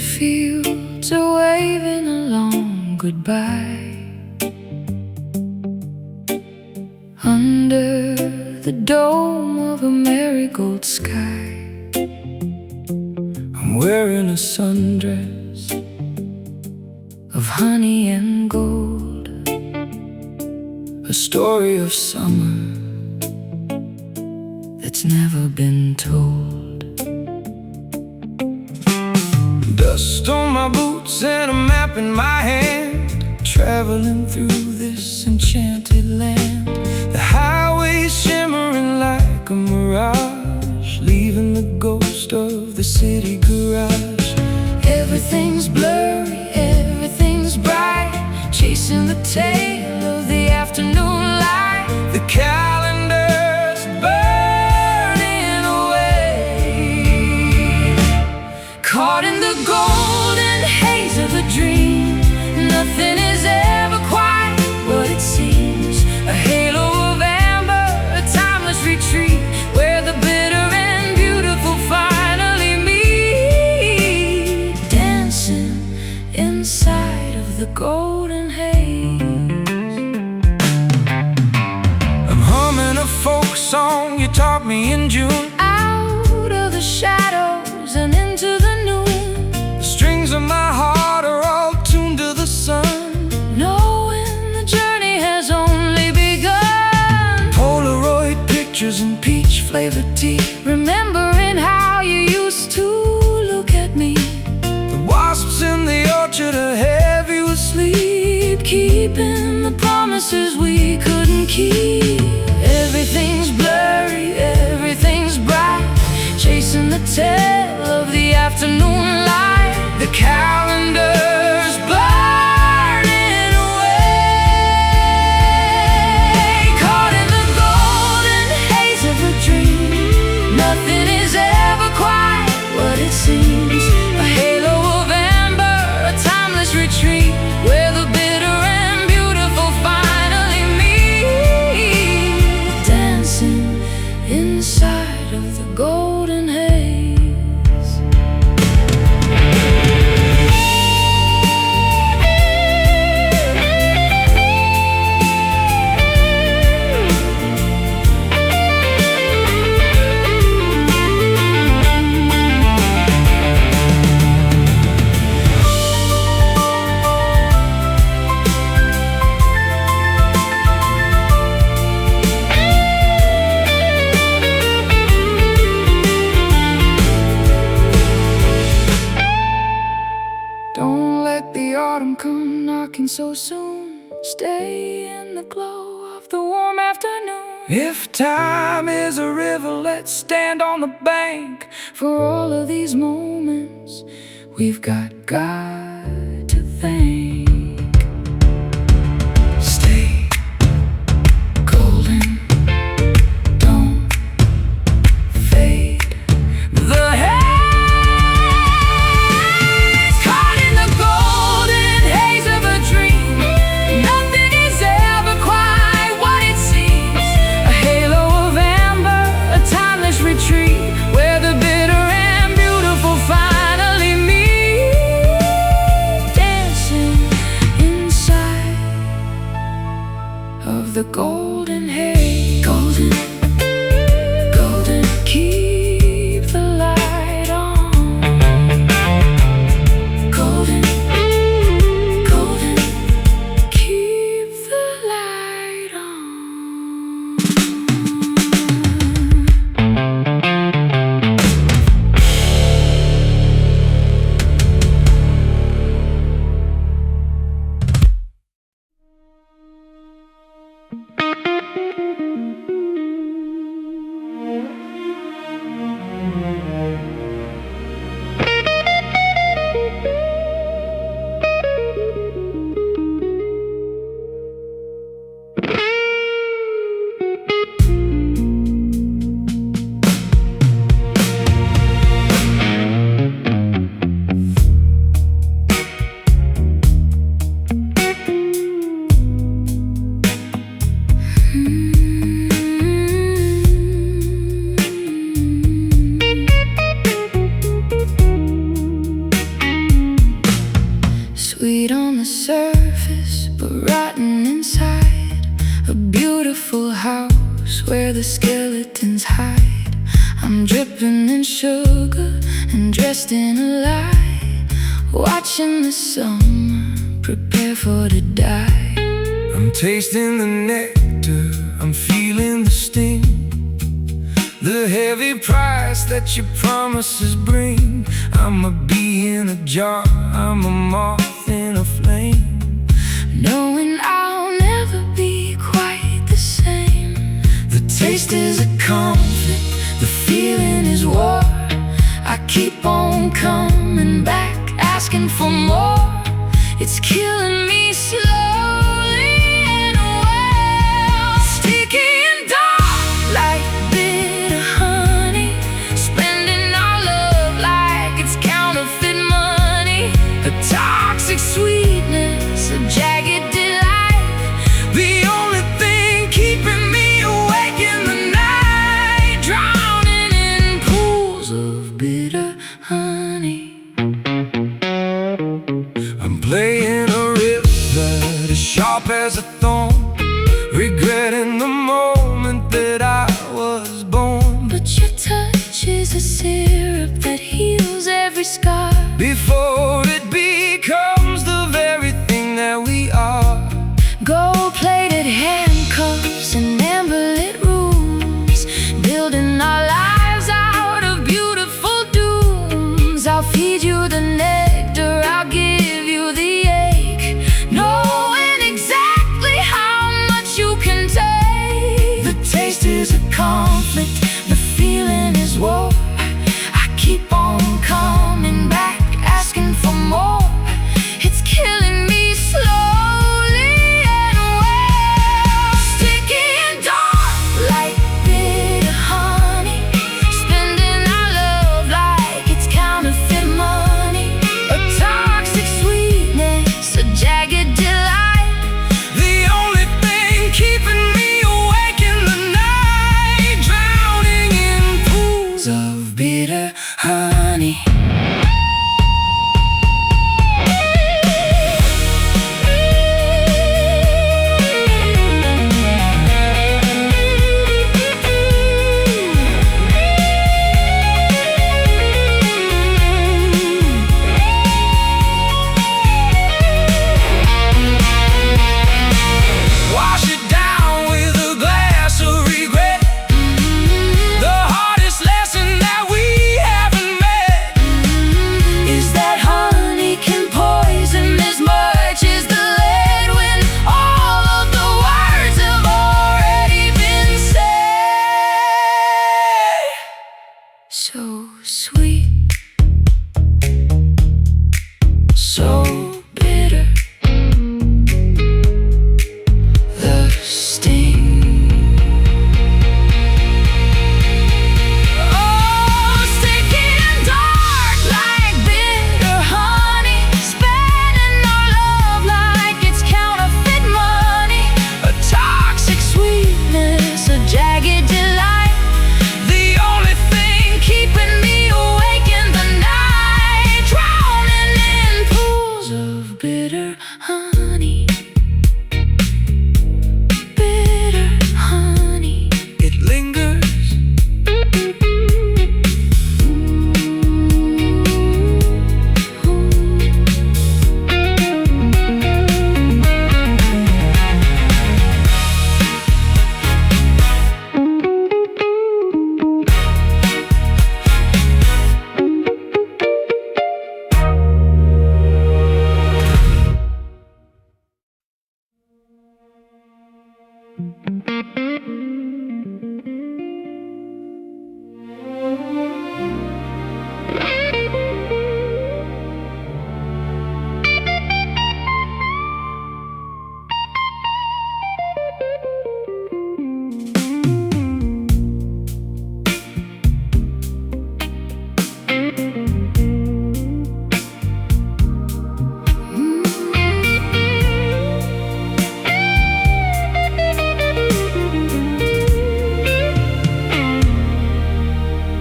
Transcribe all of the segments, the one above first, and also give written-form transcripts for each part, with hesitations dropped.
fields are waving a long goodbye. Under the dome of a marigold sky, I'm wearing a sundress of honey and gold, a story of summer that's never been told. Dust on my boots and a map in my hand, traveling through this enchanted land. The highway's shimmering like a mirage, leaving the ghost of the city garage. Everything's blurry, everything's bright, chasing the tail of the afternoon light. The calendar's burning away, caught in the golden haze of a dream. Nothing is ever quite what it seems. A halo of amber, a timeless retreat, where the bitter and beautiful finally meet, dancing inside of the golden haze. I'm humming a folk song you taught me in June, out of the shadows and into the noon. The strings of my heart are all tuned to the sun, knowing the journey has only begun. Polaroid pictures and peach-flavored tea, remembering how you used to look at me. The wasps in the orchard are heavy with sleep, keeping the promises we couldn't keep. Everything's blurry, everything's bright, chasing the tail of the afternoon light. The calendar's burning away, caught in the golden haze of a dream. Nothing is ever quite what it seems. A halo of amber, a timeless retreat, where the bitter and beautiful finally meet, dancing inside of the golden haze. Don't let the autumn come knocking so soon. Stay in the glow of the warm afternoon. If time is a river, let's stand on the bank. For all of these moments we've got God to thank. Stay golden, don't fade. The haze, caught in the golden haze of a dream. Nothing is ever quite what it seems. A halo of amber, a timeless retreat, where the bitter and beautiful finally meet, dancing inside of the golden haze. Golden, golden, keep the light on. Golden, golden, keep the light on. Sweet on the surface, but rotten inside. A beautiful house where the skeletons hide. I'm dripping in sugar and dressed in a lie, watching the summer prepare for to die. I'm tasting the nectar, I'm feeling the sting, the heavy price that your promises bring. I'm a bee in a jar, I'm a moth in a flame, knowing I'll never be quite the same. The taste is a conflict, the feeling is war. I keep on coming back, asking for more. It's killing me slowly and well. Sticky and dark like bitter honey, spending our love like it's counterfeit money. A toxic sweetness, a jagged delight, the only thing keeping me awake in the night, drowning in pools of bitter honey. I'm playing a river as sharp as a thorn, regretting the moment that I was born. But your touch is a syrup that heals every scar before it becomes the very thing that we are. Gold-plated handcuffs and amber-lit rooms, building our lives out of beautiful dooms. I'll feed you the nectar, I'll give you the ache, knowing exactly how much you can take. The taste is a conflict, the feeling is war. I keep on coming back, asking for more. It's killing me slowly and well. Sticky and dark like bitter honey, spending our love like it's counterfeit money. A toxic sweetness, a jagged delight, the only thing keeping me awake in the night, drowning in pools of bitter honey. Wash it down with a glass of regret, the hardest lesson that we haven't met is that honey can poison as much as the lead when all of the words have already been said. So sweet, so bitter, the sting. Oh, sticky and dark like bitter honey, spending our love like it's counterfeit money. A toxic sweetness, a jagged delight, the only thing keeping me awake in the night, drowning in pools of bitter honey. Bitter honey, it lingers.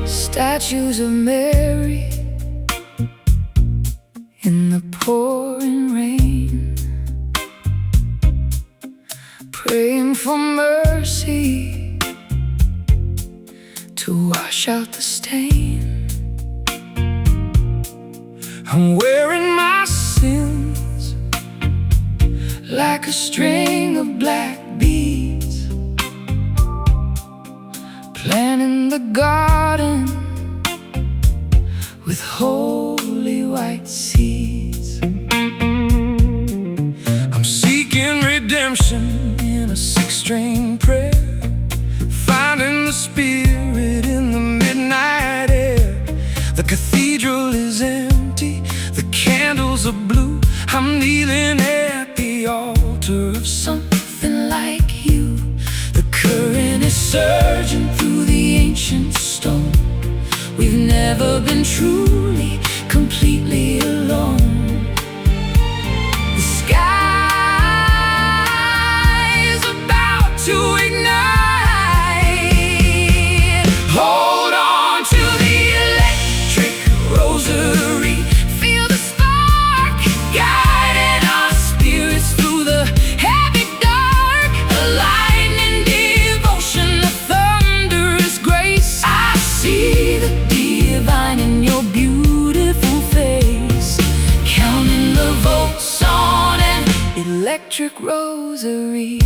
Statues of Mary in the pouring rain. for mercy to wash out the stain. I'm wearing my sins like a string of black beads, planting the garden with holy white seeds. I'm seeking redemption in a six-string prayer, finding the spirit in the midnight air. The cathedral is empty, the candles are blue. I'm kneeling at the altar of something like you. The current is surging through the ancient stone. We've never been truly, completely alone. The sky's about to ignite. Hold on to the electric rosary. Feel the spark guiding our spirits through the heavy dark. A lightning devotion, a thunderous grace. I see the divine in your beautiful face, counting the volts on an electric rosary.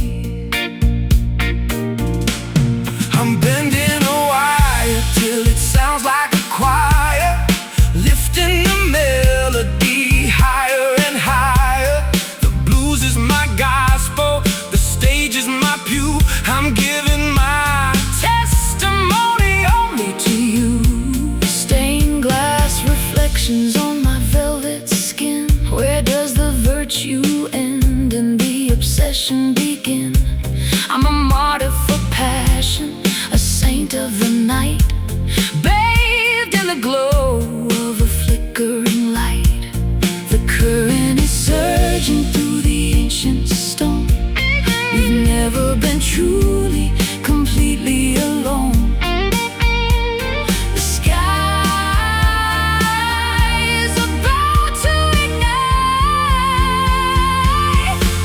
I'm bending a wire till it sounds like a choir, lifting the melody higher and higher. The blues is my gospel, the stage is my pew. I'm giving my testimony only to you. Stained glass reflections on my velvet skin. Where does the virtue end and the obsession begin? I'm a martyr for passion, a saint of the night, bathed in the glow of a flickering light. The current is surging through the ancient stone. We've never been truly, completely alone. The sky is about to ignite.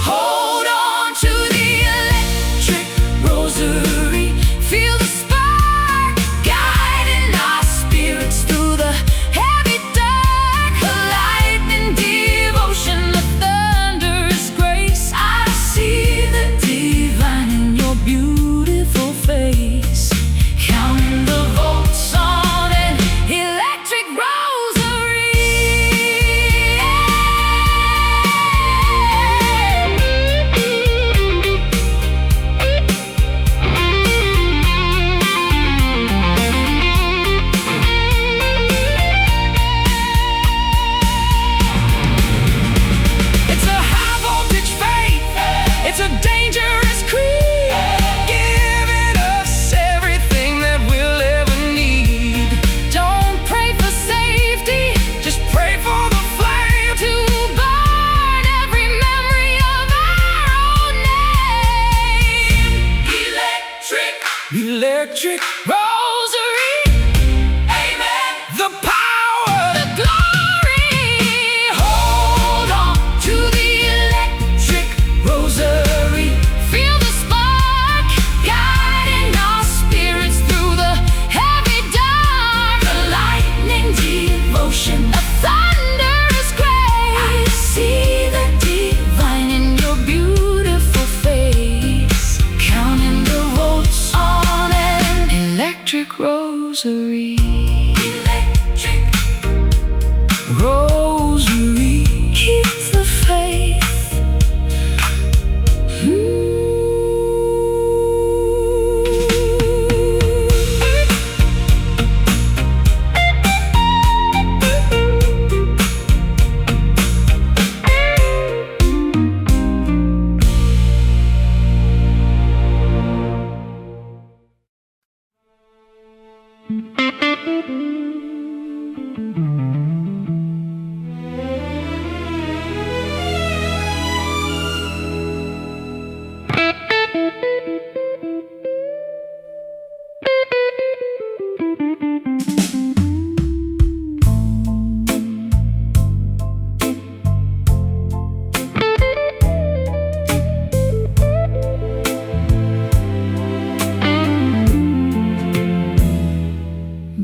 Hold on to the electric rosary. Feel the spark guiding our spirits through the heavy dark. A lightning devotion, a thunderous grace. I see the divine in your beautiful face, counting the volts on an electric rosary. It's a high voltage faith, it's a dangerous creed, giving us everything that we'll ever need. Don't pray for safety, just pray for the flame to burn every memory of our own name. Electric rosary. Amen. The power, the glory. Hold on to the electric rosary. Feel the spark guiding our spirits through the heavy dark. A lightning devotion, a thunderous grace. I see the divine in your beautiful face, counting the volts on an electric rosary. Electric rosary. Keep the faith.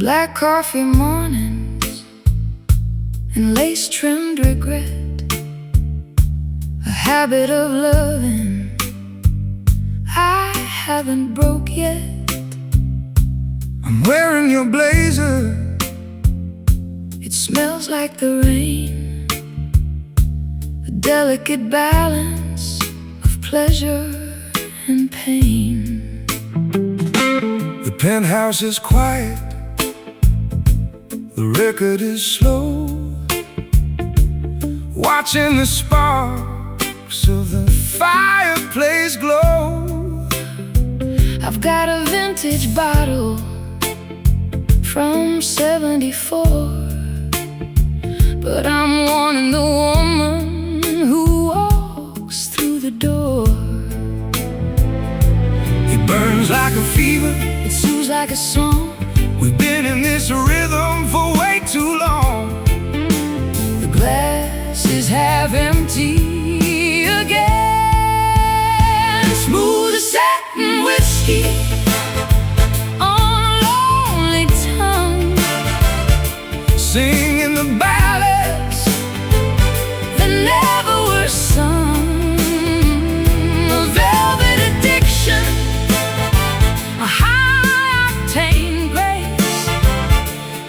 black coffee mornings and lace-trimmed regret, a habit of loving I haven't broke yet. I'm wearing your blazer, it smells like the rain, a delicate balance of pleasure and pain. The penthouse is quiet, the record is slow, watching the sparks of the fireplace glow. I've got a vintage bottle from '74, but I'm wanting the woman who walks through the door. It burns like a fever, it soothes like a song. We've been in this rhythm for way too long. The glass is half empty again. Smooth as satin whiskey on a lonely tongue, singing the ballads that never were sung. A velvet addiction, a high-octane grace.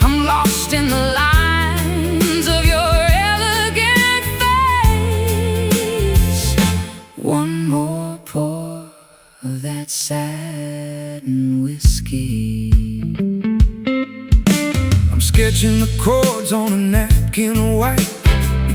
I'm lost in the lines of your elegant face. One more pour of that satin whiskey. I'm sketching the chords on a napkin of white,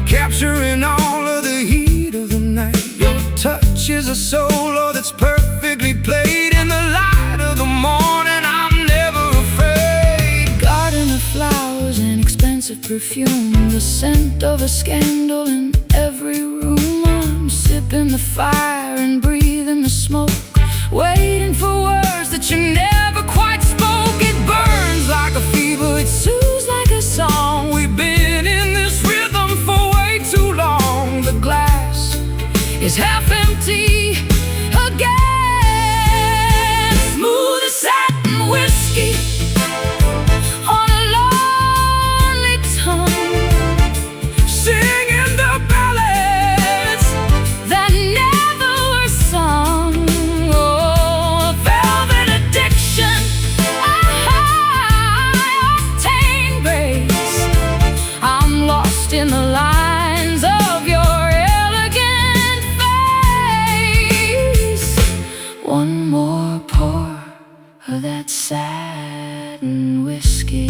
capturing all of the heat of the night. Your touch is a solo that's perfectly played in the light of the morning. I'm never afraid. Garden of flowers and expensive perfume, the scent of a scandal in every room. I'm sipping the fire and breathing the smoke, waiting for words that you never quite spoke. It burns like a fever, it soothes like a song. We've been in this rhythm for way too long. The glass is half empty again. Smooth as satin whiskey on a lonely tongue, singing the ballads that never were sung. Oh, a velvet addiction, a high-octane grace. I'm lost in the lines of your elegant face. One more pour of that satin whiskey.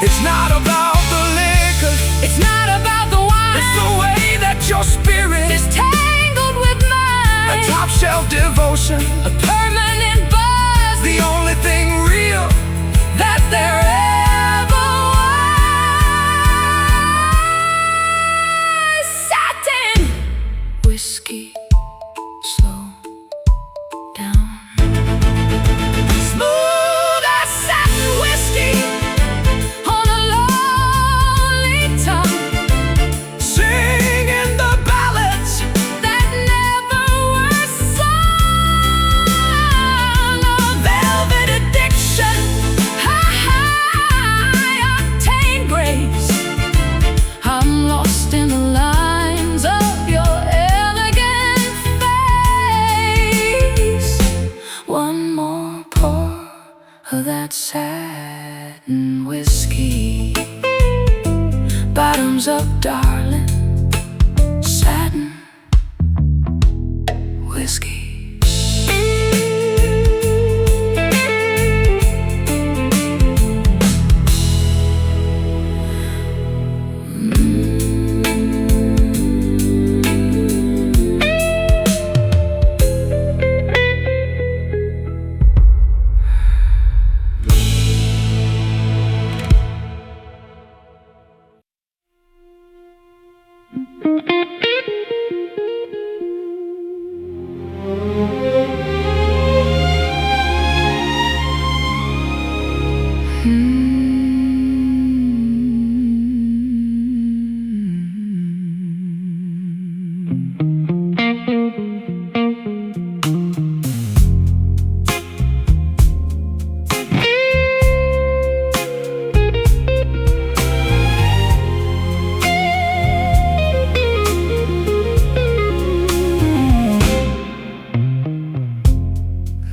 It's not about the liquor, it's not about the wine, it's the way that your spirit is tangled with mine. A top shelf devotion, a permanent buzz, the only thing real that there ever was. Satin whiskey, slow down. Smooth as satin whiskey on a lonely tongue, singing the ballads that never were sung. A velvet addiction, high-octane grace. I'm lost in the lines of your elegant face. One more pour of that satin whiskey. Bottoms up, darling. Satin whiskey.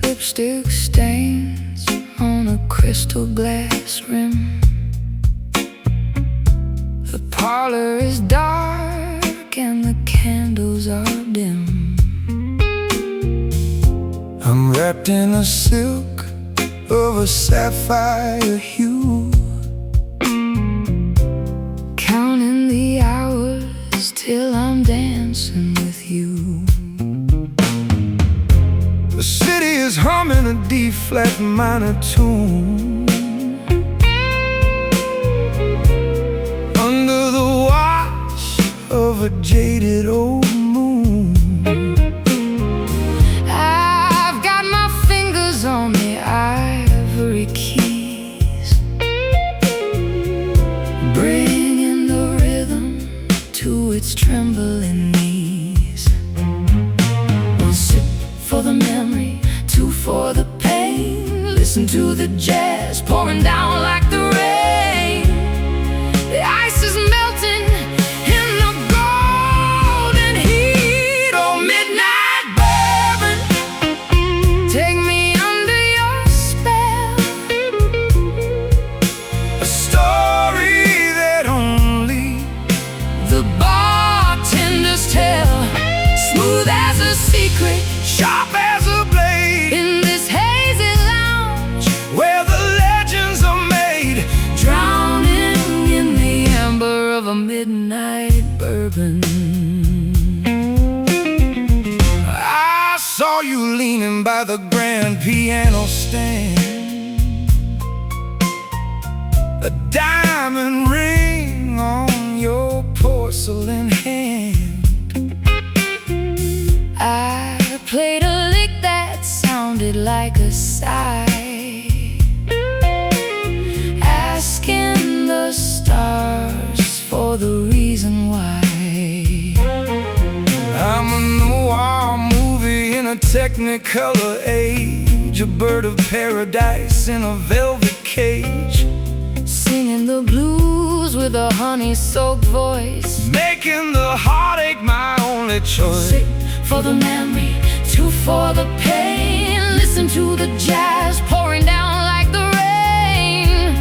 Lipstick stains on a crystal glass rim. The parlor is dark and the candles are dim. I'm wrapped in a silk of a sapphire hue, counting the hours till I'm dancing with you. The city is humming a D-flat minor tune under the watch of a jaded old moon. I've got my fingers on the ivory keys, bringing the rhythm to its trembling knees. One sip for the memory, two for the pain. Listen to the jazz pouring down like the rain. The ice is melting in the golden heat. Oh, midnight bourbon, take me under your spell. A story that only the bartenders tell. Smooth as a secret, sharp as a blade, in this hazy lounge where the legends are made, drowning in the amber of a midnight bourbon. I saw you leaning by the grand piano stand, a diamond ring on your porcelain hand. I played a lick that sounded like a sigh, asking the stars for the reason why. I'm a noir movie in a technicolor age, a bird of paradise in a velvet cage, singing the blues with a honey-soaked voice, making the heartache my only choice. For the memory, two for the pain. Listen to the jazz pouring down like the rain.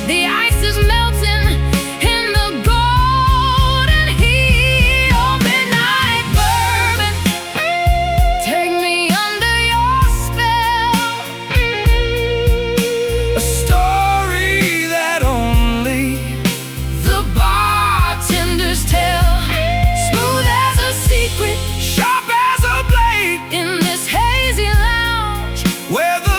The ice is melting in the golden heat. Oh, midnight bourbon, take me under your spell. A story that only the bartenders tell. Smooth as a secret, sharp as a blade, in this hazy lounge where the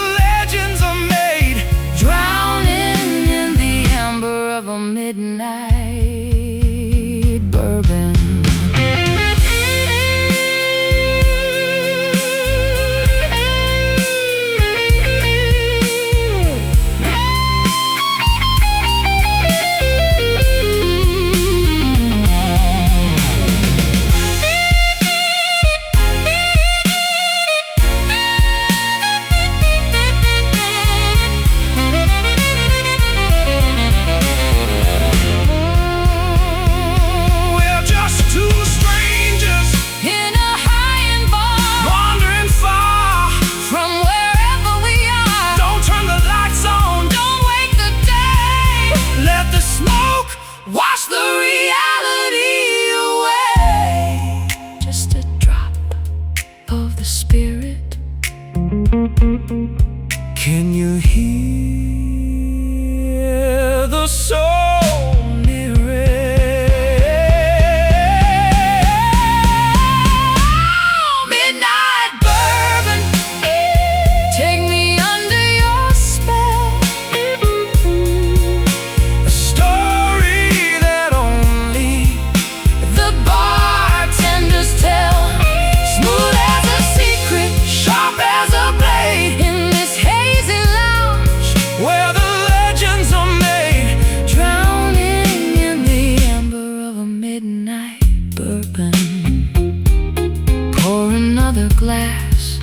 glass.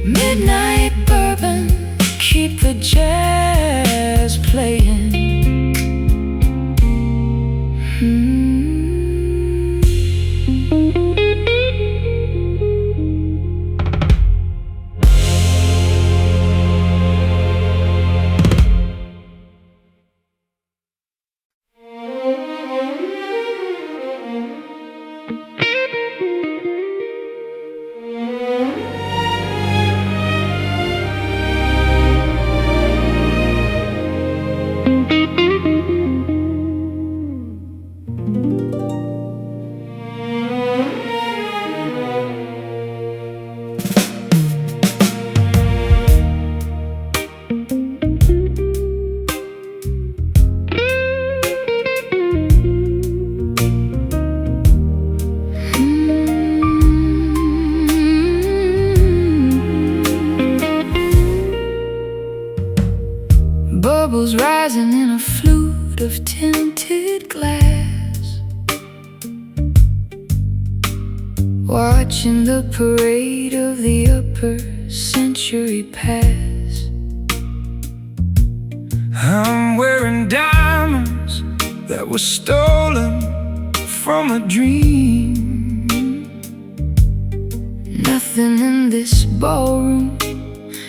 Midnight bourbon, keep the jazz playing. Bubbles rising in a flute of tinted glass, watching the parade of the upper century pass. I'm wearing diamonds that were stolen from a dream. Nothing in this ballroom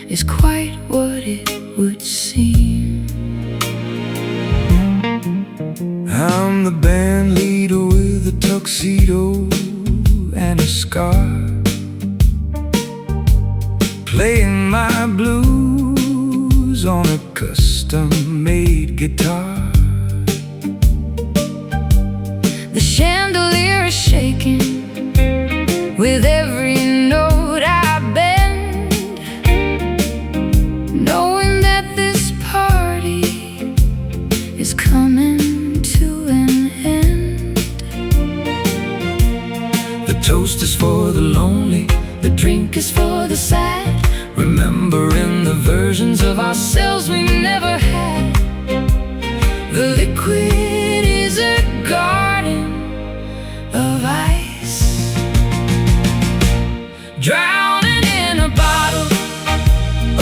is quite what it would seem. I'm the band leader with a tuxedo and a scar, playing my blues on a custom-made guitar. The chandelier is shaking with every note I bend, knowing that this party is coming to an end. The toast is for the lonely, the drink is for the sad, remembering the versions of ourselves we never had. The liquid is a garden of ice, drowning in a bottle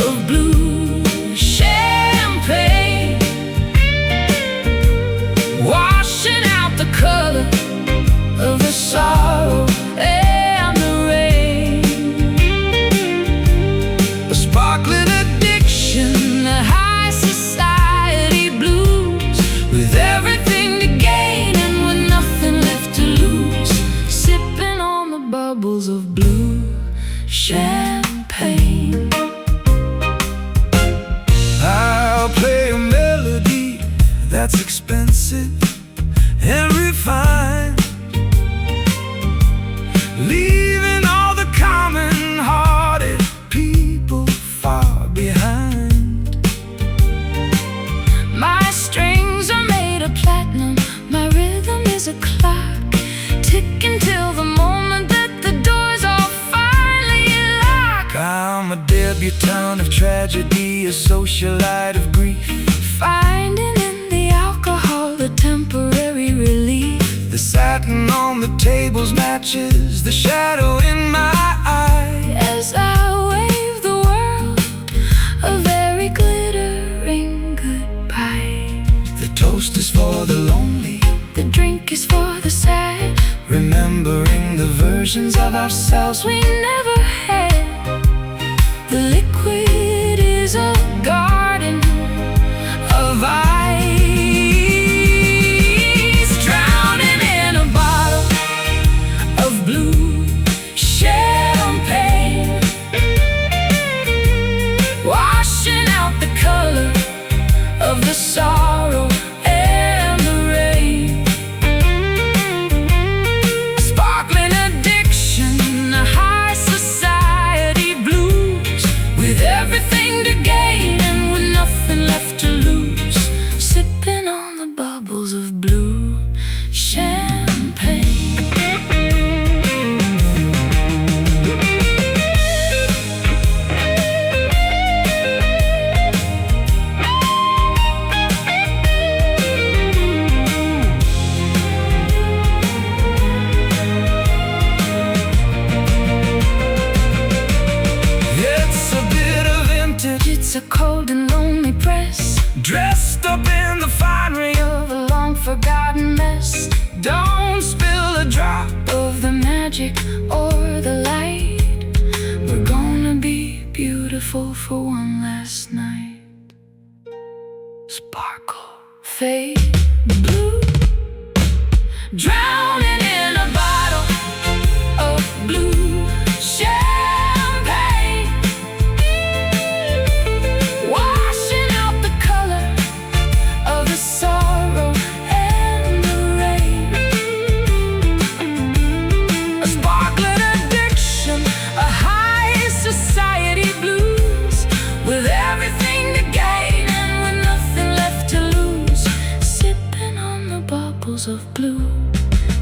of blue champagne, washing out the color of the sorrow and the rain. A sparkling addiction, a high society blues, with everything to gain and with nothing left to lose, sipping on the bubbles of blue champagne. I'll play a melody that's expensive and refined, leaving all the common-hearted people far behind. My strings are made of platinum, my rhythm is a clock, ticking till the moment that the doors all finally lock. I'm a debutante of tragedy, a socialite of grief, finding in the alcohol a temporary relief. The satin on the tables matches the shadow in my eye, as I wave the world a very glittering goodbye. The toast is for the lonely, the drink is for the sad, remembering the versions of ourselves we never had. The liquid is a garden of ice, drowning in a bottle of blue champagne, washing out the color of the sorrow and the rain. Sparkling addiction, a high society blues, with everything to gain and with cold and lonely press, dressed up in the finery of a long-forgotten mess. Don't spill a drop of the magic or the light. We're gonna be beautiful for one last night. Sparkle, fade, blue, drowning in a bottle of blue champagne, washing out the color of the sorrow and the rain. A sparkling addiction, a high society blues, with everything to gain and with nothing left to lose. Sipping on the bubbles of blue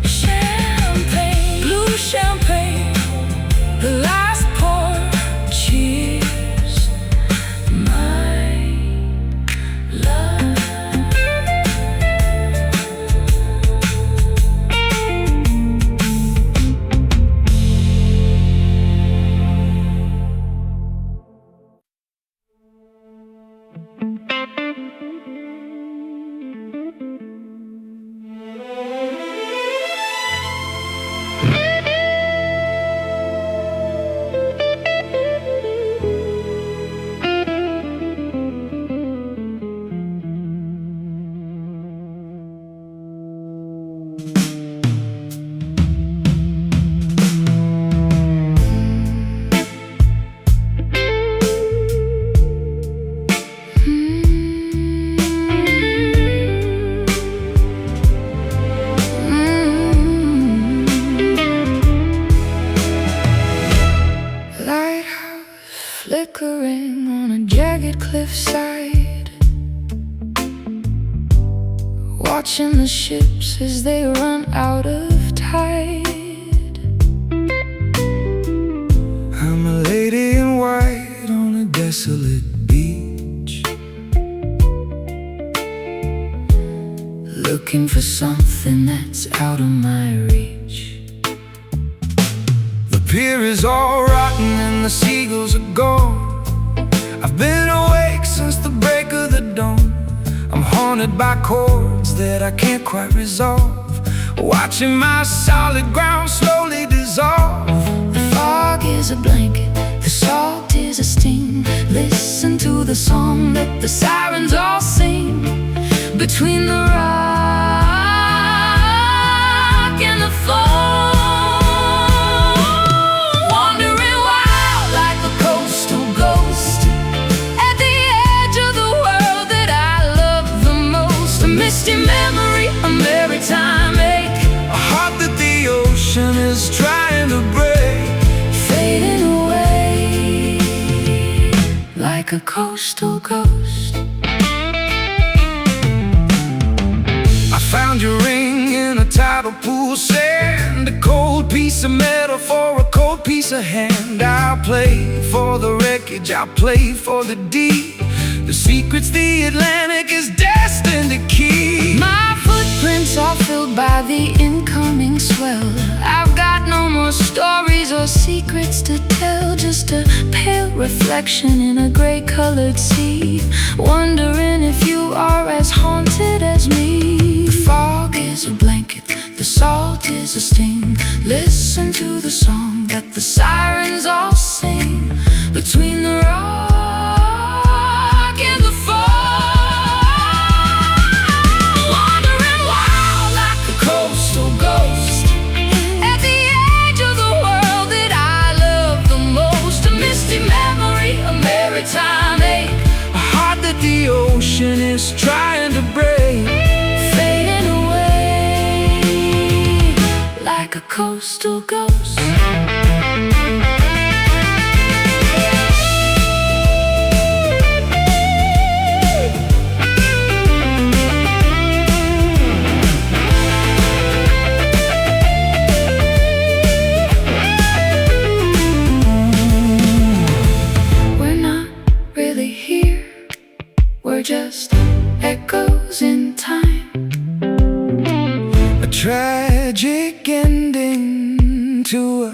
champagne, blue champagne. The last pour, cheers, my love. Flickering on a jagged cliffside, watching the ships as they run out of tide. I'm a lady in white on a desolate beach, looking for something that's out of my reach. The pier is all rotten and the seagulls are gone. I've been awake since the break of the dawn. I'm haunted by chords that I can't quite resolve, watching my solid ground slowly dissolve. The fog is a blanket, the salt is a sting. Listen to the song that the sirens all sing. Between the rock and the foam, wandering wild like a coastal ghost, at the edge of the world that I love the most. A misty memory, a merry time ache, a heart that the ocean is trying to break, fading away like a coastal ghost. I found your ring in a tidal pool of sand, a cold piece of metal for a cold piece of hand. I'll play for the wreckage, I'll play for the deep, the secrets the Atlantic is destined to keep. My footprints are filled by the incoming swell. I've got no more stories or secrets to tell, just a pale reflection in a gray-colored sea, wondering if you are as haunted as me. The fog is a blanket, the salt is a sting. Listen to the song that the sirens all sing. Between the rock and the foam, wandering wild like a coastal ghost, at the edge of the world that I love the most. A misty memory, a merry time ache, a heart that the ocean is trying to break, fading away like a coastal ghost. We're just echoes in time, a tragic ending to a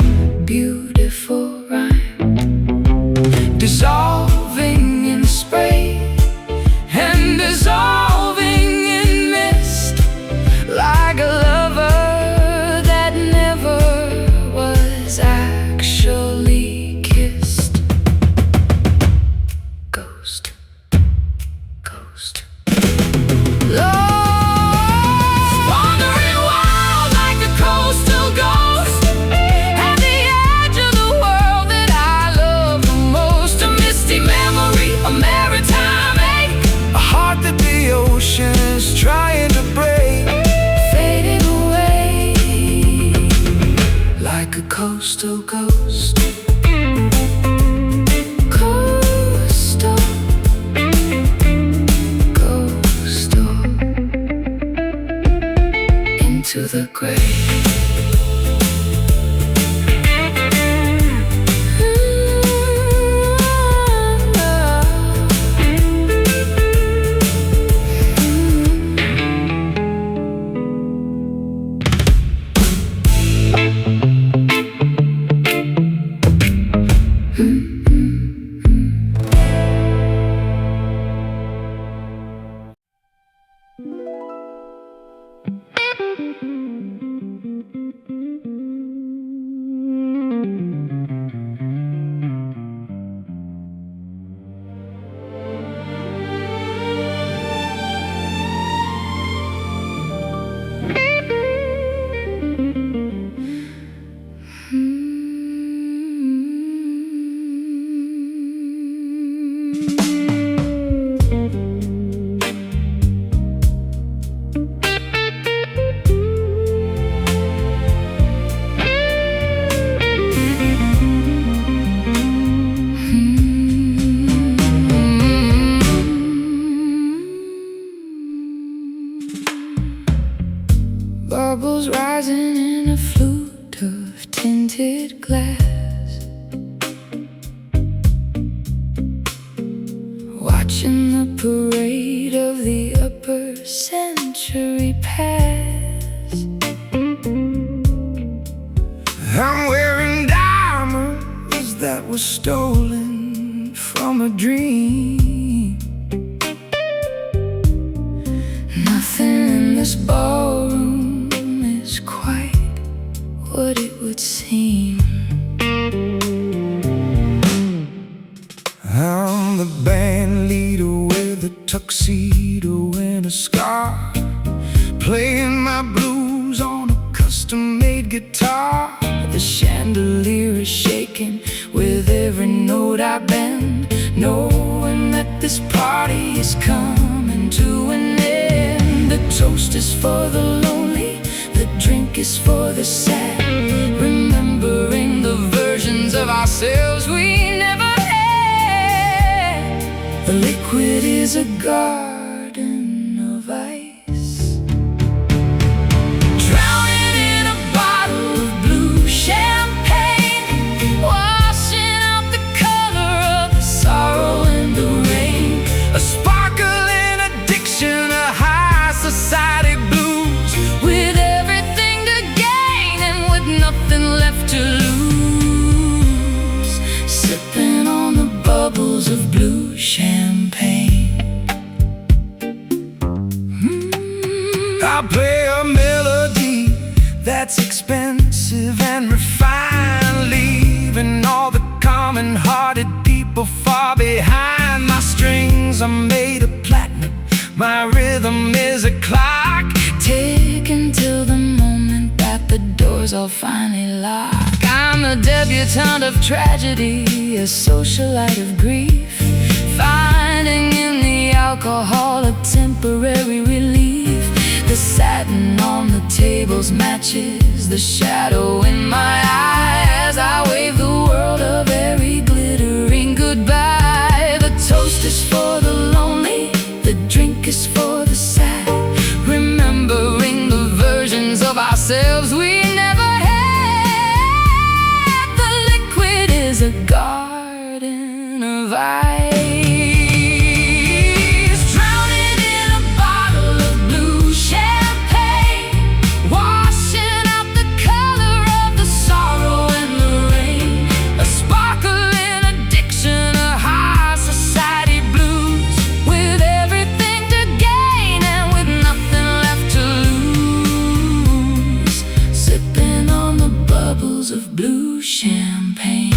like a coastal ghost. Coastal, coastal, into the grave. Bubbles rising in a flute of tinted glass, watching the parade of the upper century pass. I'm wearing diamonds that were stolen from a dream. Nothing in this ballroom is quite what it would seem. I'm the band leader with a tuxedo and a scar, playing my blues on a custom-made guitar. The chandelier is shaking with every note I bend, knowing that this party is coming to an end. The toast is for the lonely, the drink is for the sad, remembering the versions of ourselves we never had. The liquid is a garden of ice, drowning in a bottle of blue champagne, washing out the color of the sorrow and the rain. A sparkling addiction, a high society blues, with everything to gain and with nothing left to lose, sipping on the bubbles of blue champagne. I play a melody that's expensive and refined, leaving all the common-hearted people far behind. My strings are made of platinum, my rhythm is a clock, ticking till the moment that the doors all finally lock. I'm a debutante of tragedy, a socialite of grief, finding in the alcohol a temporary relief. The satin on the tables matches the shadow in my eye as I wave the world a very glittering goodbye. The toast is for the lonely, the drink is for the sad, remembering the versions of ourselves we never had. The liquid is a garden of ice, drowning in a bottle of blue champagne, washing out the color of the sorrow and the rain. A sparkling addiction, a high society blues, with everything to gain and with nothing left to lose, sipping on the bubbles of blue champagne.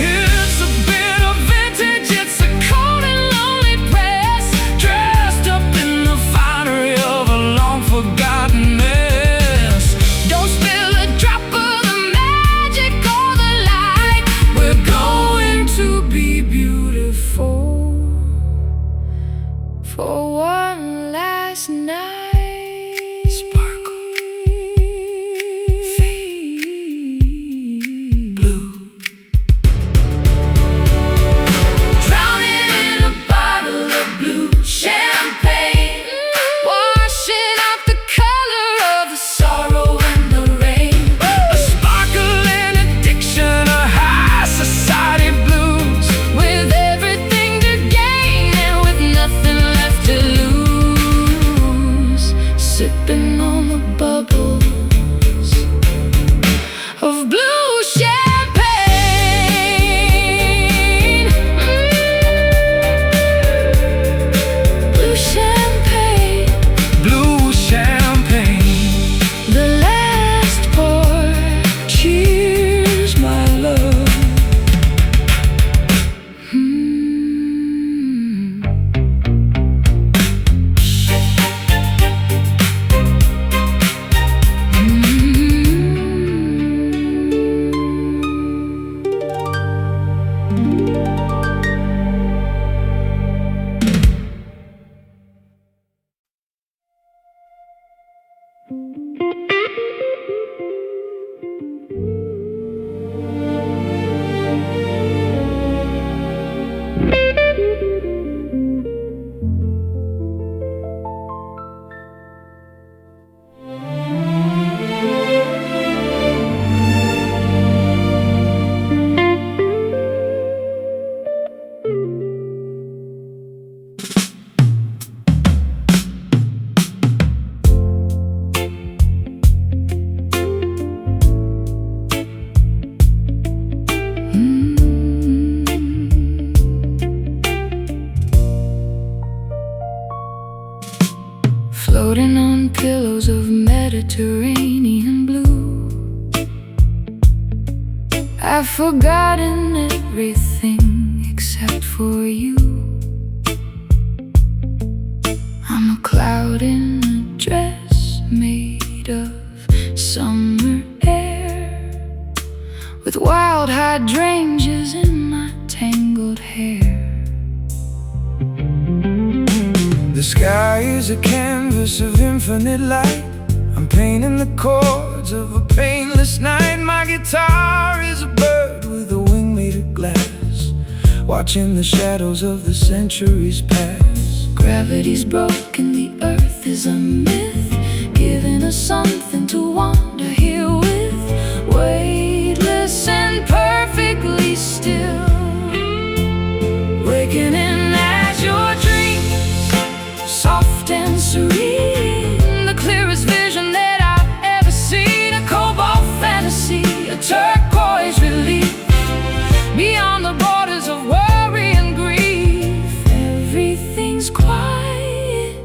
It's a bit of vintage, it's a cold and lonely press, dressed up in the finery of a long forgotten mess. the bubbles of blue champagne. Blue champagne. Blue champagne. The last pour. Cheers, my love. Floating on pillows of Mediterranean blue, I've forgotten everything except for you. I'm a cloud in a dress made of summer air, with wild hydrangeas in my tangled hair. The sky is a canvas of infinite light. I'm painting the chords of a painless night. My guitar is a bird with a wing made of glass, watching the shadows of the centuries pass. Gravity's broken, the earth is a myth, giving us something to wander here with. Weightless and perfectly still, waking in as your dreams, soft and serene, the clearest vision that I've ever seen. A cobalt fantasy, a turquoise relief, beyond the borders of worry and grief. Everything's quiet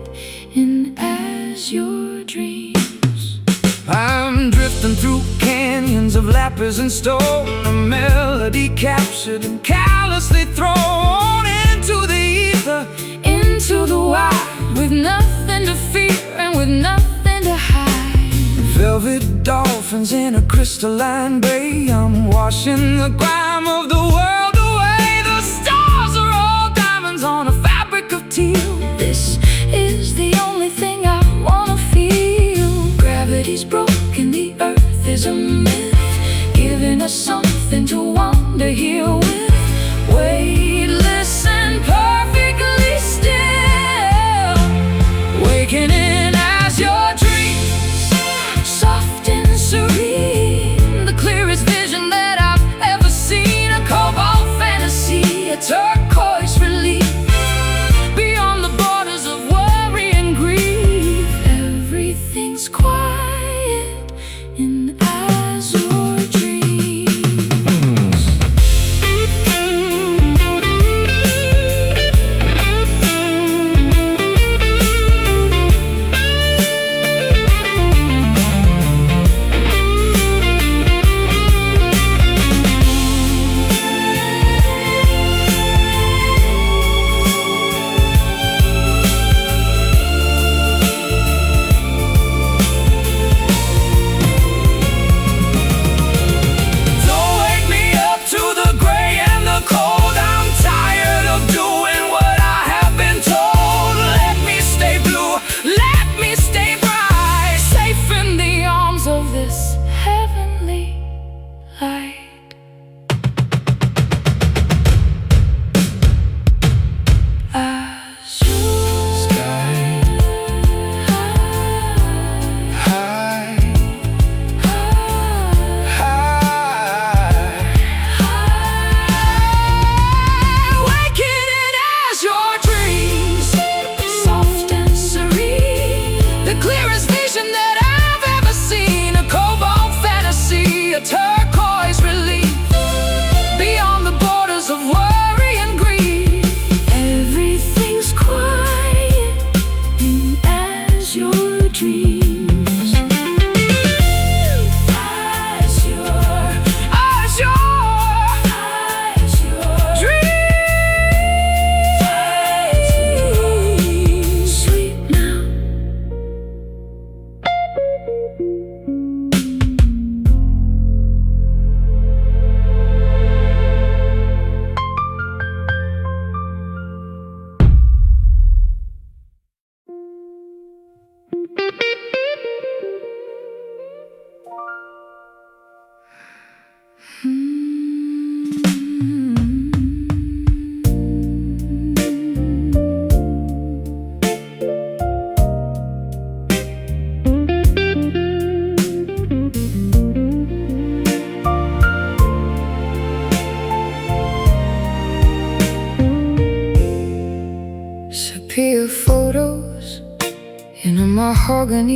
in as your dreams. I'm drifting through canyons of lapis and stone, a melody captured and callously thrown into the ether, into the wild, with nothing to fear and with nothing to hide. Velvet dolphins in a crystalline bay, I'm washing the grime of the world away. The stars are all diamonds on a fabric of teal. This is the only thing I wanna feel. Gravity's broken, the earth is a myth, giving us something to wander here with. Weightless and perfectly still, waking in as your dreams, soft and serene, the clearest vision that I've ever seen. A cobalt fantasy, a turquoise relief, beyond the borders of worry and grief. Everything's quiet in as your dreams.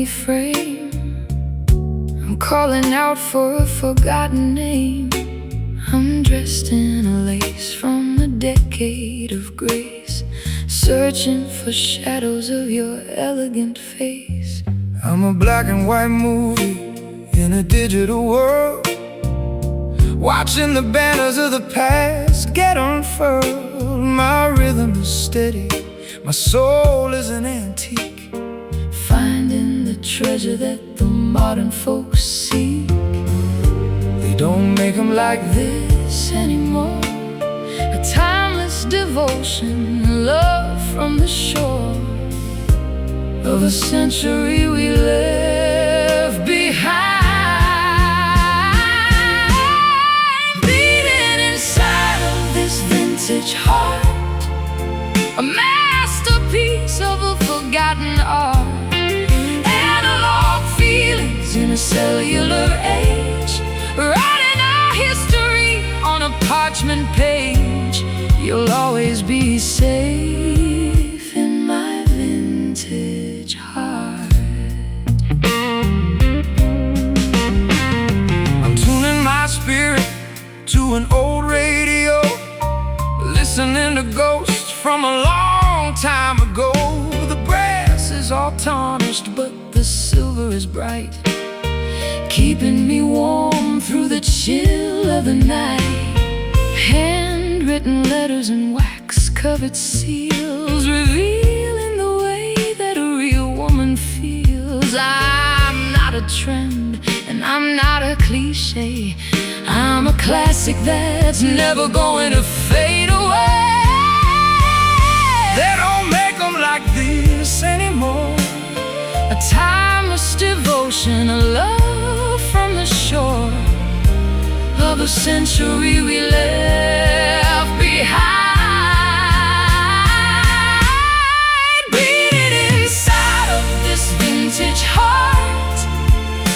mahogany frame. I'm calling out for a forgotten name. I'm dressed in a lace from a decade of grace, searching for shadows of your elegant face. I'm a black and white movie in a digital world, watching the banners of the past get unfurled. My rhythm is steady, my soul is an antique, finding the treasure that the modern folks seek. They don't make them like This anymore. A timeless devotion, love from the shore of a century we left behind. Beating inside of this vintage heart, a masterpiece of a forgotten art. Analog feelings in a cellular age, writing our history on a parchment page. You'll always be safe in my vintage heart. I'm tuning my spirit to an old radio, listening to ghosts from a long time ago. The brass is all tarnished, but the silver is bright, keeping me warm through the chill of the night. Handwritten letters and wax-covered seals, revealing the way that a real woman feels. I'm not a trend, and I'm not a cliche. I'm a classic that's never going to fade away. They don't make them like this anymore. A timeless devotion, a love from the shore of a century we left behind. Beating inside of this vintage heart,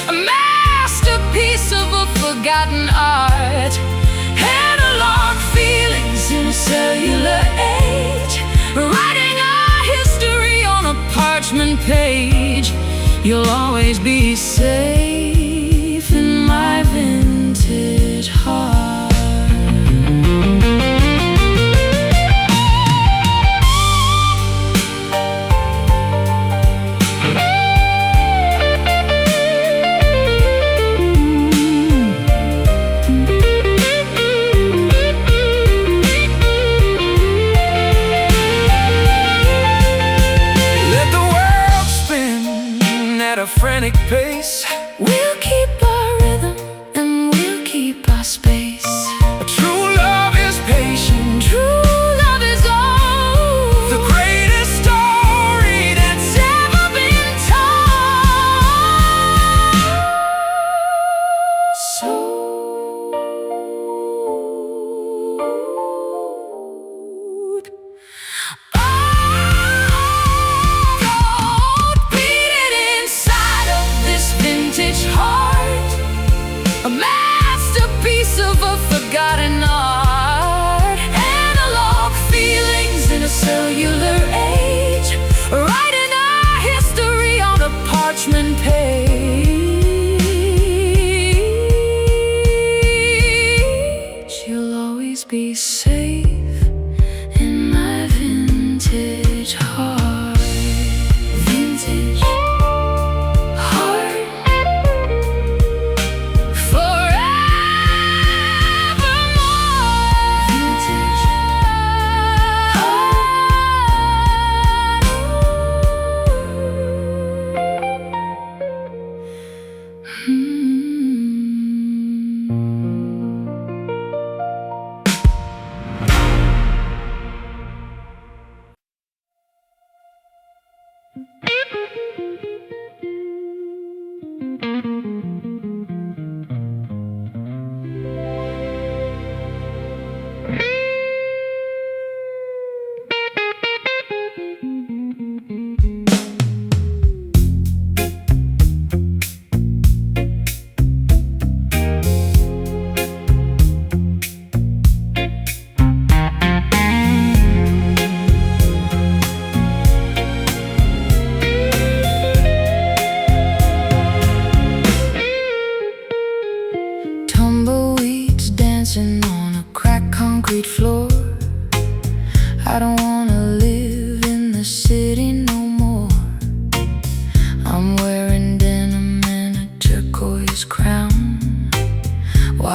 a masterpiece of a forgotten art. Analog feelings in a cellular age, writing our history on a parchment page. You'll always be safe in my vintage heart. A frantic pace, We'll keep our rhythm and we'll keep our space. a true love is patient, True love is old, the greatest story that's ever been told. So beating inside of this vintage heart,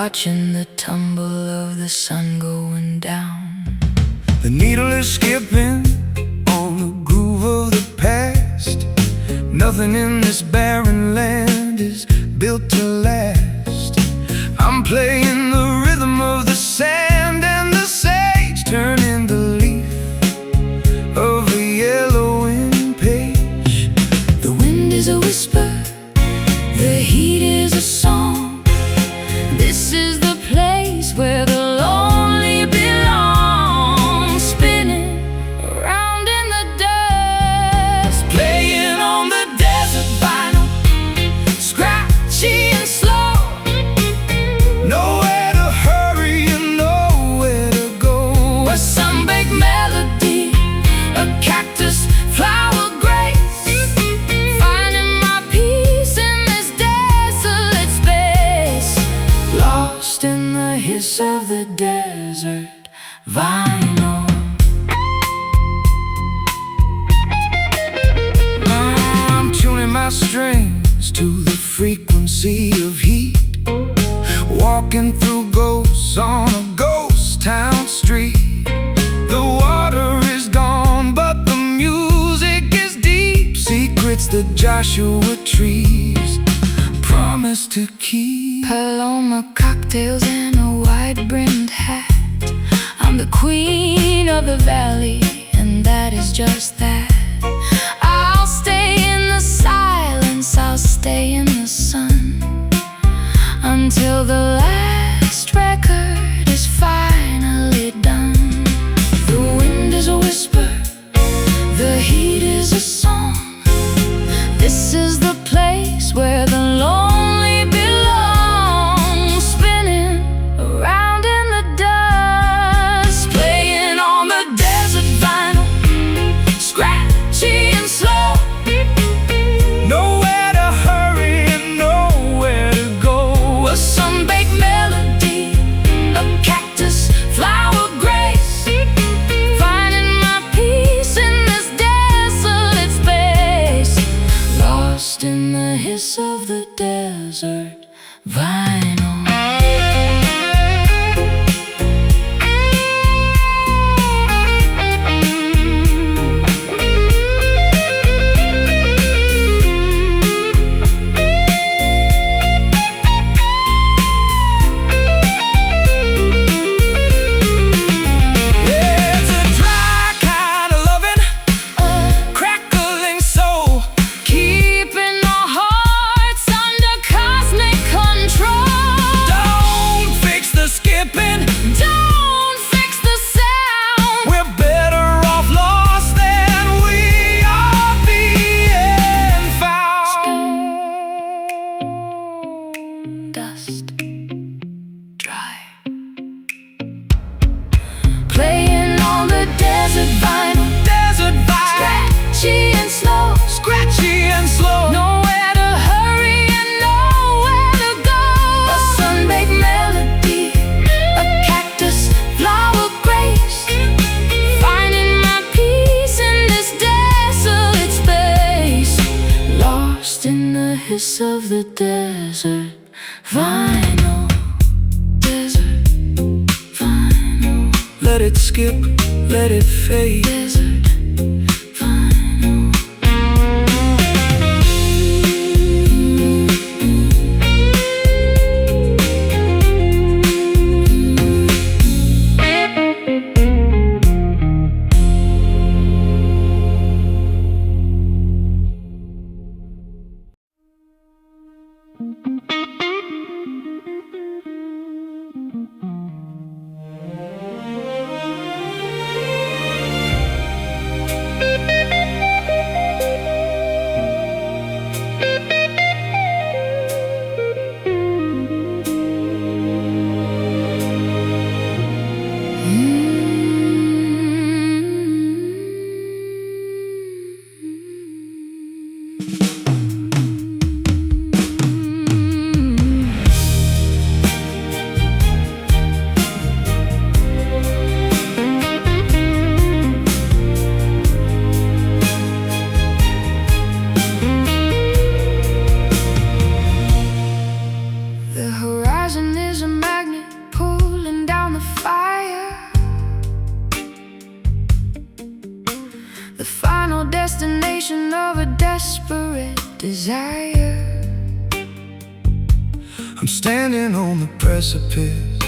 watching the tumble of the sun going down. The needle is skipping on the groove of the past. Nothing in this barren land is built to last. I'm playing the rhythm of the sand, and the sage turning the leaf of a yellowing page. The wind is a whisper, the heat is a song. This is the place where the lonely belong, spinning around in the dust, Playing on the desert vinyl, scratchy and slow. nowhere to hurry and nowhere to go. A sun-baked melody, a cactus flower grace, finding my peace in this desolate space, lost in the hiss of the desert vinyl. I'm tuning my strings to the frequency of heat, walking through ghosts on a ghost town street. The water is gone, but the music is deep. Secrets the Joshua trees promise to keep. Paloma cocktails and a wide-brimmed hat. I'm the queen of the valley, and that is just that. I'll stay in the silence, I'll stay in the sun, until the last record is finally done. The wind is a whisper, the heat is a song. This is the place where the lonely belong, spinning around in the dust, playing on the desert vinyl, scratchy and slow. Nowhere to hurry and nowhere to go. A sun-baked melody, a cactus flower grace, finding my peace in this desolate space, lost in the hiss of the desert vinyl. It's a dry kind of loving, crackling soul, Keeping our hearts under cosmic control. don't fix the skipping. Don't fix the sound. We're better off lost than we are being found. Dust, dry. Playing on the desert vinyl, Desert vibe, scratchy and slow. scratchy and slow. Nowhere to hurry and nowhere to go. A sun-baked melody, a cactus flower grace, finding my peace in this desolate space, lost in the hiss of the desert vinyl. Desert vinyl. Let it skip, let it fade. Desert vinyl. I'm standing on the precipice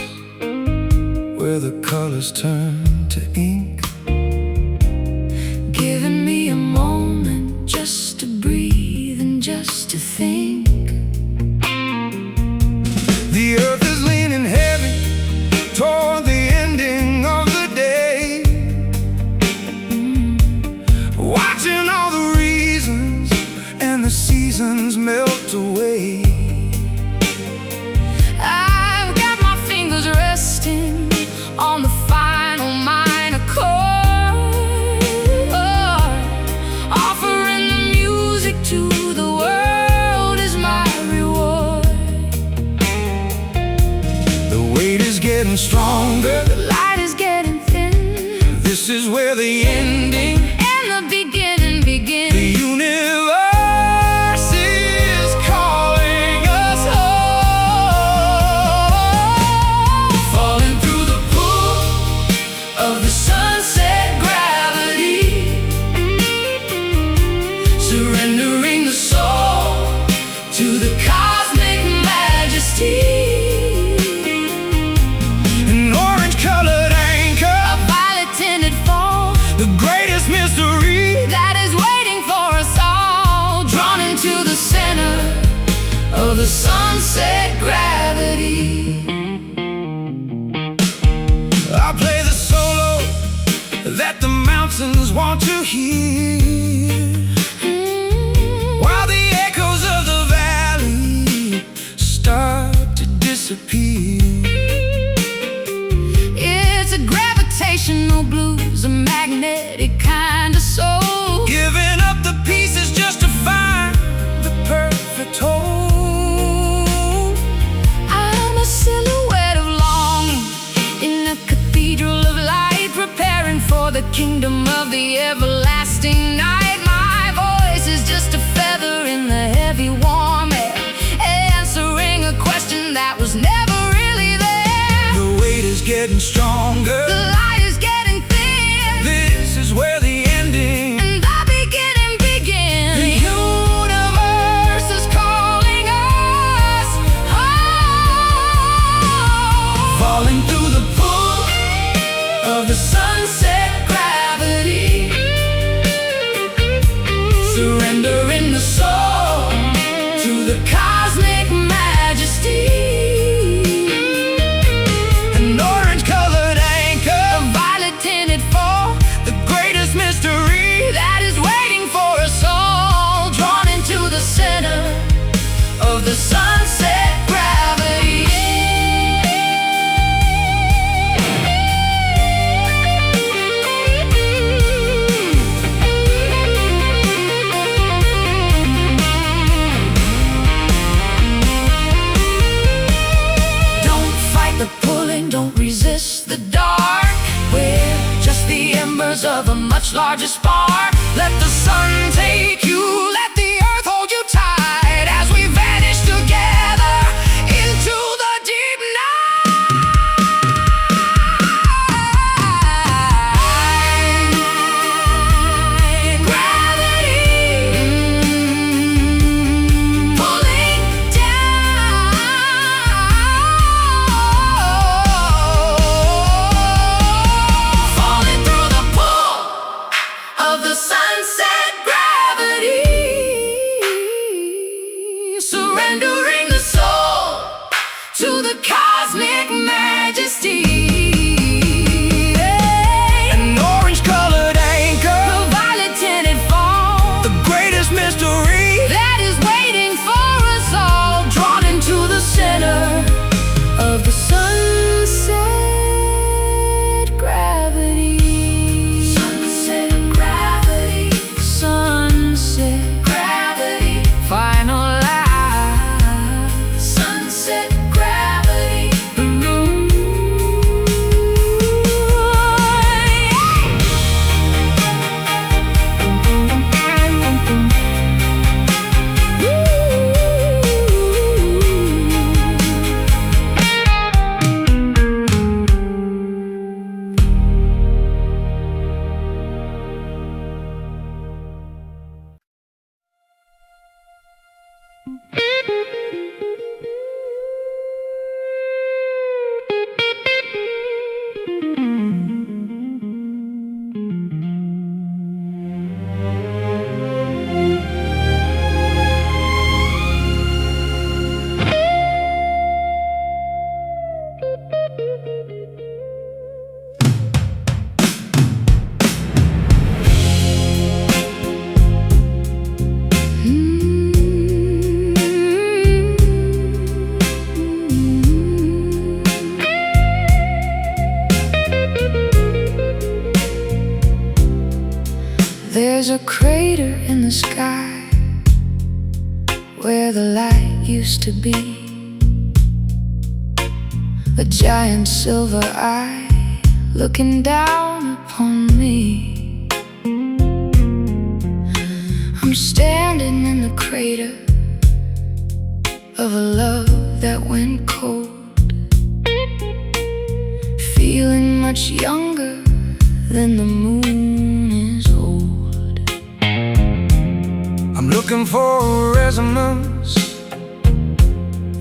where the colors turn to ink, giving me a moment just to breathe and just to think. The earth is leaning heavy toward the ending of the day, watching all the reasons and the seasons melt away. I've got my fingers resting on the final minor chord, offering the music to the world is my reward. The weight is getting stronger, The light is getting thin. this is where the ending And the beginning begins. The universe is calling us home, Falling through the pool of the sunset gravity, surrendering the soul to the cosmic majesty. an orange-colored anchor, A violet tinted fall the greatest mystery. that is waiting for us all, drawn into the center of the sunset gravity. I play the solo that the mountains want to hear, while the echoes of the valley start to disappear. It's a gravitational blues, a magnetic kind of soul, Giving up the pieces just to find the perfect whole. I'm a silhouette of longing in a cathedral of light, preparing for the kingdom of the everlasting night. My voice is just a feather in the heavy warm air, answering a question that was never really there. The weight is getting stronger, The light is getting thin, this is where the ending and the beginning begins. The universe is calling us home, falling through the pool of the sunset gravity, surrendering the soul to the cosmic majesty. an orange-colored anchor, A violet tinted fall the greatest mystery. that is waiting for us all, drawn into the center of the sunset gravity. Don't fight the pulling, don't resist the dark. We're just the embers of a much larger spark. Let the sun take you, let the earth hold you tight as we vanish together into the deep night. Gravity, pulling down, falling through the pool of the sunset gravity, surrendering the soul to the cosmic majesty. An orange-colored anchor, The violet tinted fall the greatest mystery. that is waiting for us all, drawn into the center of the sunset gravity. Sunset gravity. Sunset gravity. Final light. used to be. A giant silver eye looking down upon me. I'm standing in the crater of a love that went cold, feeling much younger than the moon is old. I'm looking for resonance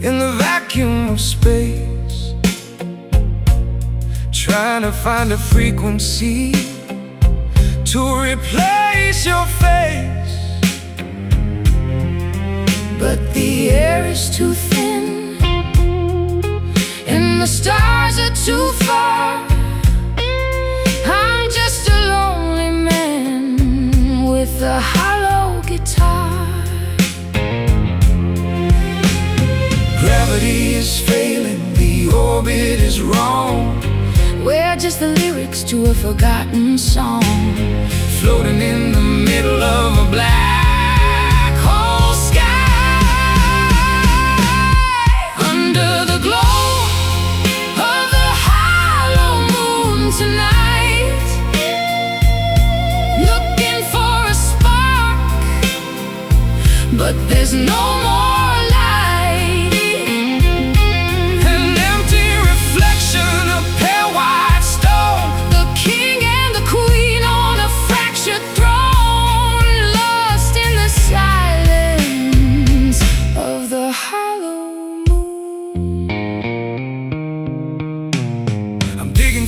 in the vacuum of space, trying to find a frequency to replace your face. But the air is too thin and the stars are too far. I'm just a lonely man with a hollow guitar. Gravity is failing, the orbit is wrong. We're just the lyrics to a forgotten song, floating in the middle of a black hole sky. Under the glow of the hollow moon tonight, looking for a spark, but there's no more.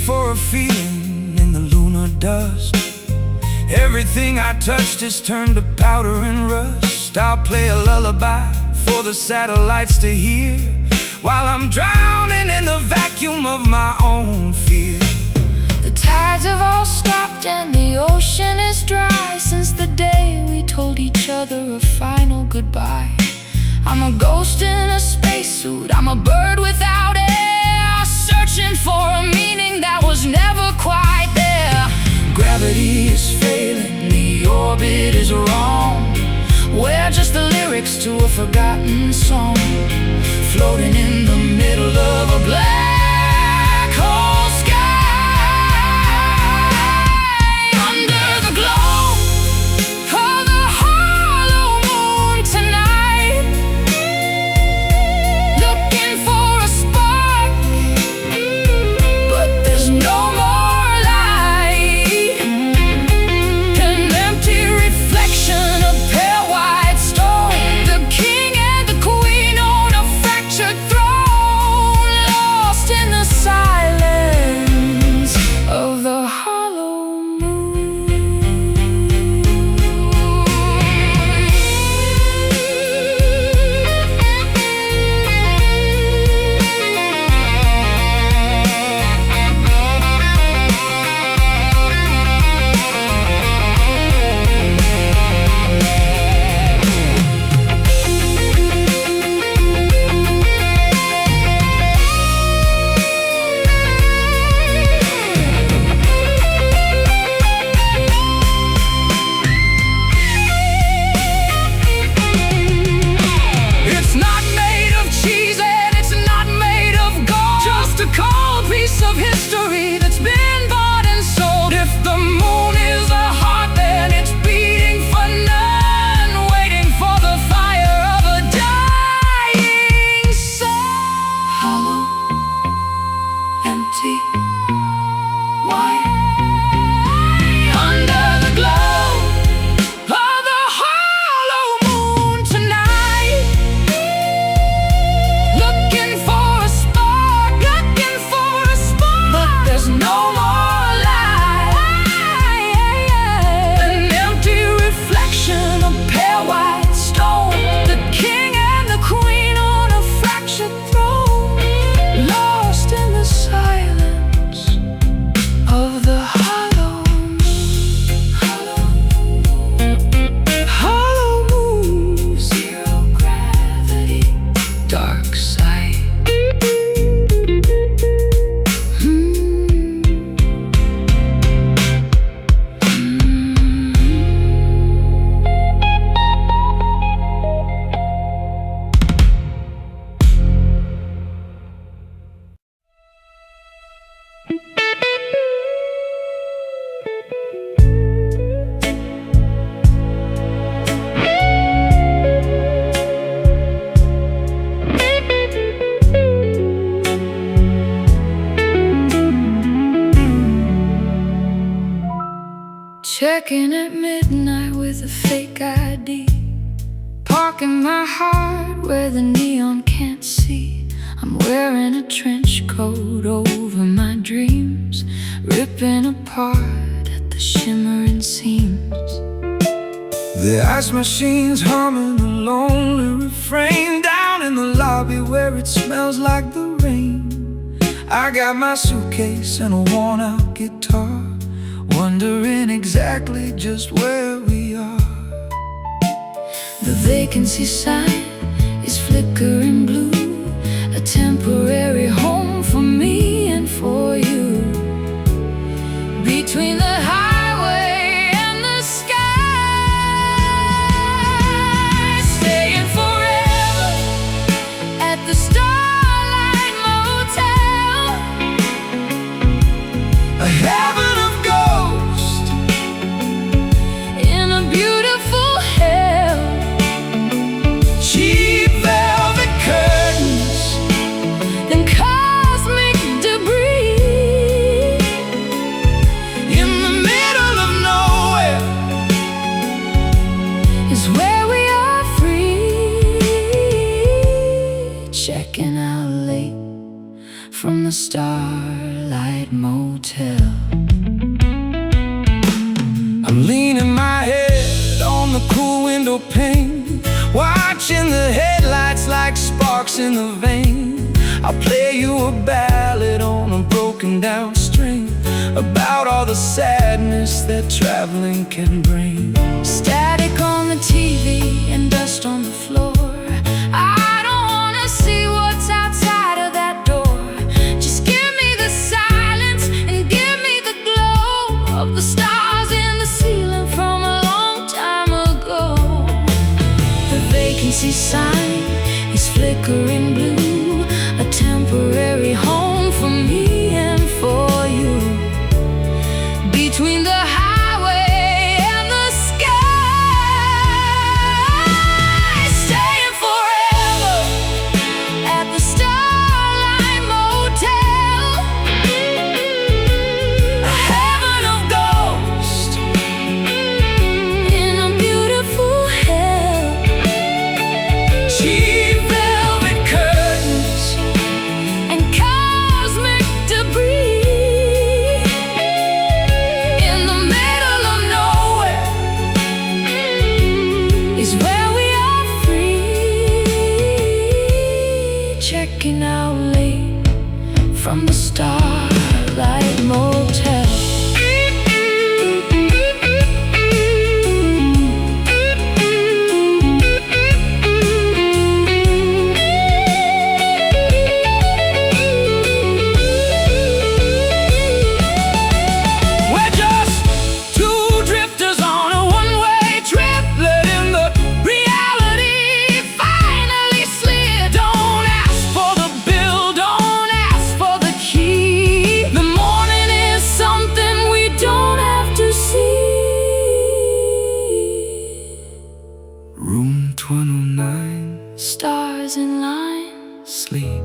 For a feeling in the lunar dust, everything I touched has turned to powder and rust. I'll play a lullaby for the satellites to hear, while I'm drowning in the vacuum of my own fear. The tides have all stopped and the ocean is dry since the day we told each other a final goodbye. I'm a ghost in a spacesuit, I'm a bird without air, searching for a meaning that was never quite there. Gravity is failing, the orbit is wrong. We're just the lyrics to a forgotten song, floating in the middle of a black hole sky. Under the glow of the hollow moon tonight, looking for a spark, but there's no more light. An empty reflection of pale white stone, the king and the queen on a fractured throne, lost in the silence of the hollow moon. It's not made of cheese and it's not made of gold, just a cold piece of history that's been bought and sold. If the moon is a heart, then it's beating for none, waiting for the fire of a dying sun. Hollow, empty, white. Under the glow of the hollow moon tonight, Looking for a spark, but there's no more light. an empty reflection of pale white stone, The king and the queen on a fractured throne, lost in the silence of Check in at midnight with a fake ID, parking my heart where the neon can't see. I'm wearing a trench coat over my dreams, ripping apart at the shimmering seams. The ice machine's humming a lonely refrain down in the lobby where it smells like the rain. I got my suitcase and a worn-out guitar, wondering exactly just where we are. The vacancy sign is flickering blue, a temporary home for me and for you. Between the highway and the sky, staying forever at the Starlight Motel, A heaven of ghosts in a beautiful hell. cheap velvet curtains Then cosmic debris in the middle of nowhere. is where we are free. Checking out late from the Starlight Motel. I'm leaning my head on the cool window pane, watching the headlights like sparks in the vein. I'll play you a ballad on a broken down string about all the sadness that traveling can bring. Static on the TV and dust on the floor. I don't wanna see what's outside of that door. Just give me the silence and give me the glow of the stars in the ceiling from a long time ago. The vacancy sign is flickering blue, a temporary home for me and for you. Between the highway and the sky, staying forever at the Starlight Motel, A heaven of ghosts in a beautiful hell. cheap velvet curtains And cosmic debris in the middle of nowhere. is where we are free. Checking out late from the Starlight Motel. We're just two drifters on a one-way trip, letting the reality finally slip. Don't ask for the bill, don't ask for the key. The morning is something we don't have to see. Room 209, Stars in line, sleep.